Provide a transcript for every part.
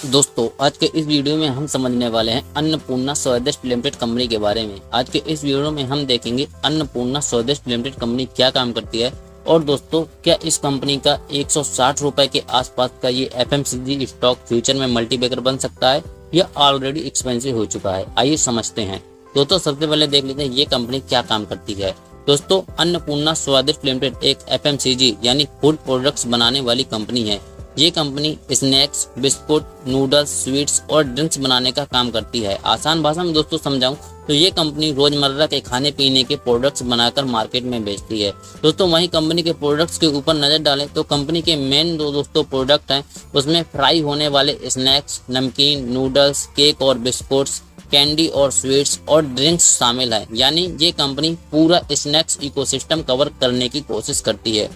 दोस्तों आज के इस वीडियो में हम समझने वाले हैं अन्नपूर्णा स्वदेश लिमिटेड कंपनी के बारे में। आज के इस वीडियो में हम देखेंगे अन्नपूर्णा स्वदेश लिमिटेड कंपनी क्या काम करती है और दोस्तों क्या इस कंपनी का 160 रुपए के आसपास का ये एफएमसीजी स्टॉक फ्यूचर में मल्टीबैगर बन सकता है या ऑलरेडी एक्सपेंसिव हो चुका है। आइए समझते हैं। दोस्तों सबसे पहले देख लेते हैं ये कंपनी क्या काम करती है। दोस्तों अन्नपूर्णा स्वदेश लिमिटेड एक एफएमसीजी यानी फूड प्रोडक्ट्स बनाने वाली कंपनी है। ये company snacks, biscuit, noodles, sweets और ड्रिंक्स बनाने का काम करती है। आसान भाषा में दोस्तों समझाऊं तो ये कंपनी रोजमर्रा के खाने पीने के प्रोडक्ट्स बनाकर मार्केट में बेचती है। दोस्तों वहीं कंपनी के प्रोडक्ट्स के ऊपर नजर डालें तो कंपनी के मेन दोस्तों प्रोडक्ट हैं, उसमें फ्राई होने वाले स्नैक्स, नमकीन, नूडल्स, केक और बिस्कुट्स, कैंडी और स्वीट्स और ड्रिंक्स शामिल है। यानी ये कंपनी पूरा स्नैक्स इकोसिस्टम कवर करने की कोशिश करती है।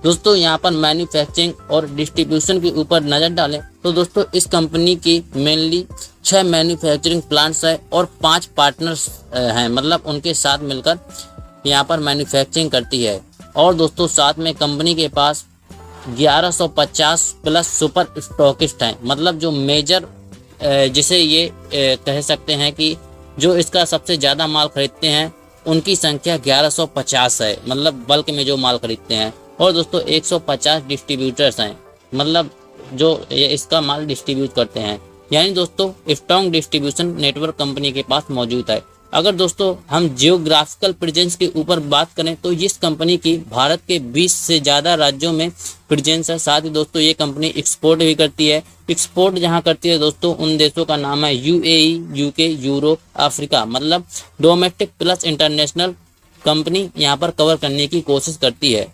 दोस्तों यहाँ पर मैन्युफैक्चरिंग और डिस्ट्रीब्यूशन के ऊपर नजर डालें तो दोस्तों इस कंपनी की मेनली 6 मैन्युफैक्चरिंग प्लांट्स है और 5 पार्टनर्स हैं, मतलब उनके साथ मिलकर यहाँ पर मैन्युफैक्चरिंग करती है। और दोस्तों साथ में कंपनी के पास 1150 प्लस सुपर स्टॉकिस्ट हैं, मतलब जो मेजर जिसे ये कह सकते हैं कि जो इसका सबसे ज़्यादा माल खरीदते हैं उनकी संख्या 1150 है, मतलब बल्क में जो माल खरीदते हैं। और दोस्तों 150 डिस्ट्रीब्यूटर्स हैं, मतलब जो ये इसका माल डिस्ट्रीब्यूट करते हैं। यानी दोस्तों स्ट्रॉन्ग डिस्ट्रीब्यूशन नेटवर्क कंपनी के पास मौजूद है। अगर दोस्तों हम जियोग्राफिकल प्रेजेंस के ऊपर बात करें तो इस कंपनी की भारत के 20 से ज़्यादा राज्यों में प्रेजेंस है। साथ ही दोस्तों ये कंपनी एक्सपोर्ट भी करती है। एक्सपोर्ट जहां करती है दोस्तों उन देशों का नाम है यूएई, यूके, यूरोप, अफ्रीका, मतलब डोमेस्टिक प्लस इंटरनेशनल कंपनी यहाँ पर कवर करने की कोशिश करती है।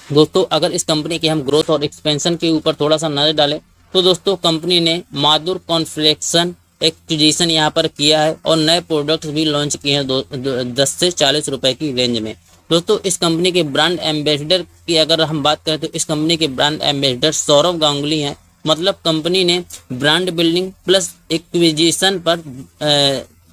दोस्तों अगर इस कंपनी के हम ग्रोथ और एक्सपेंशन के ऊपर थोड़ा सा नजर डालें तो दोस्तों कंपनी ने माधुर कॉन्फ्लेक्शन एक्विजिशन यहाँ पर किया है और नए प्रोडक्ट्स भी लॉन्च किए हैं 10 से 40 रुपए की रेंज में। दोस्तों इस कंपनी के ब्रांड एम्बेसडर की अगर हम बात करें तो इस कंपनी के ब्रांड एम्बेसडर सौरभ गांगुली हैं। मतलब कंपनी ने ब्रांड बिल्डिंग प्लस एक्विजिशन पर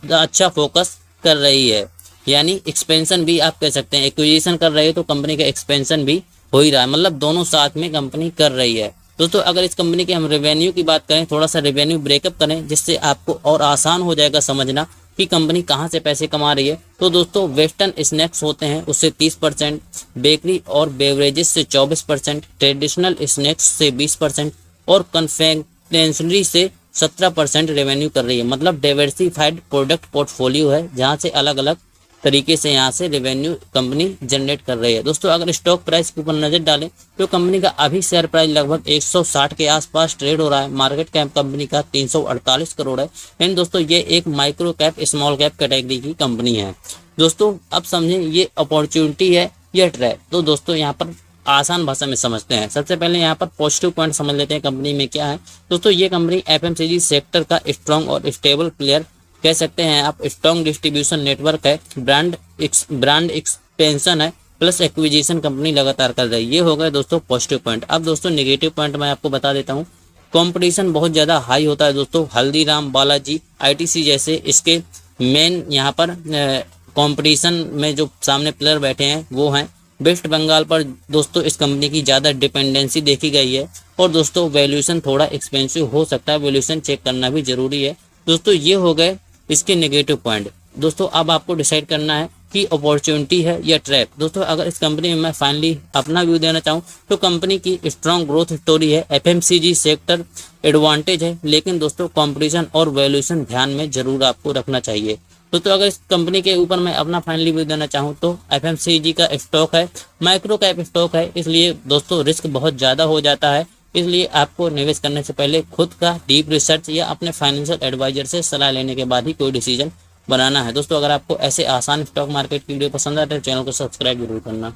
अच्छा फोकस कर रही है, यानी एक्सपेंशन भी आप कह सकते हैं। एक्विजिशन कर रही है तो कंपनी का एक्सपेंशन भी हो ही रहा है, मतलब दोनों साथ में कंपनी कर रही है। दोस्तों अगर इस कंपनी के हम रेवेन्यू की बात करें, थोड़ा सा रेवेन्यू ब्रेकअप करें जिससे आपको और आसान हो जाएगा समझना कि कंपनी कहां से पैसे कमा रही है। तो दोस्तों वेस्टर्न स्नैक्स होते हैं उससे 30%, बेकरी और बेवरेजेस से 24%, ट्रेडिशनल स्नैक्स से 20% और कन्फेक्शनरी से 17% रेवेन्यू कर रही है। मतलब डाइवर्सिफाइड प्रोडक्ट पोर्टफोलियो है जहां से अलग अलग तरीके से यहाँ से रेवेन्यू कंपनी जनरेट कर रही है। दोस्तों अगर स्टॉक प्राइस के ऊपर नजर डालें तो कंपनी का अभी शेयर प्राइस लगभग 160 के आसपास ट्रेड हो रहा है। मार्केट कैप कंपनी का 348 करोड़ है। एंड दोस्तों ये एक micro cap small cap category की कंपनी है। दोस्तों अब समझें ये अपॉर्चुनिटी है या ट्रैप। तो दोस्तों यहाँ पर आसान भाषा में समझते हैं। सबसे पहले यहाँ पर पॉजिटिव पॉइंट समझ लेते हैं कंपनी में क्या है। दोस्तों ये कंपनी एफएमसीजी सेक्टर का स्ट्रॉन्ग और स्टेबल प्लेयर कह सकते हैं आप। स्ट्रॉन्ग डिस्ट्रीब्यूशन नेटवर्क है, ब्रांड एक्सपेंशन है, प्लस एक्विजिशन कंपनी लगातार कर रही है। ये हो गए दोस्तों पॉजिटिव पॉइंट। अब दोस्तों नेगेटिव पॉइंट मैं आपको बता देता हूँ। कंपटीशन बहुत ज़्यादा हाई होता है दोस्तों। हल्दीराम, बालाजी, आईटीसी जैसे इसके मेन यहाँ पर कंपटीशन में जो सामने प्लेयर बैठे हैं वो हैं। वेस्ट बंगाल पर दोस्तों इस कंपनी की ज़्यादा डिपेंडेंसी देखी गई है। और दोस्तों वैल्यूएशन थोड़ा एक्सपेंसिव हो सकता है, वैल्यूएशन चेक करना भी जरूरी है। दोस्तों ये हो गए इसके नेगेटिव पॉइंट। दोस्तों अब आपको डिसाइड करना है कि अपॉर्चुनिटी है या ट्रैप। दोस्तों अगर इस कंपनी में मैं फाइनली अपना व्यू देना चाहूँ तो कंपनी की स्ट्रॉन्ग ग्रोथ स्टोरी है, एफएमसीजी सेक्टर एडवांटेज है, लेकिन दोस्तों कंपटीशन और वैल्यूएशन ध्यान में जरूर आपको रखना चाहिए। दोस्तों अगर इस कंपनी के ऊपर मैं अपना फाइनली व्यू देना चाहूँ तो एफएमसीजी का स्टॉक है, माइक्रो कैप स्टॉक है, इसलिए दोस्तों रिस्क बहुत ज़्यादा हो जाता है। इसलिए आपको निवेश करने से पहले खुद का डीप रिसर्च या अपने फाइनेंशियल एडवाइजर से सलाह लेने के बाद ही कोई डिसीजन बनाना है। दोस्तों अगर आपको ऐसे आसान स्टॉक मार्केट की वीडियो पसंद आए तो चैनल को सब्सक्राइब जरूर करना।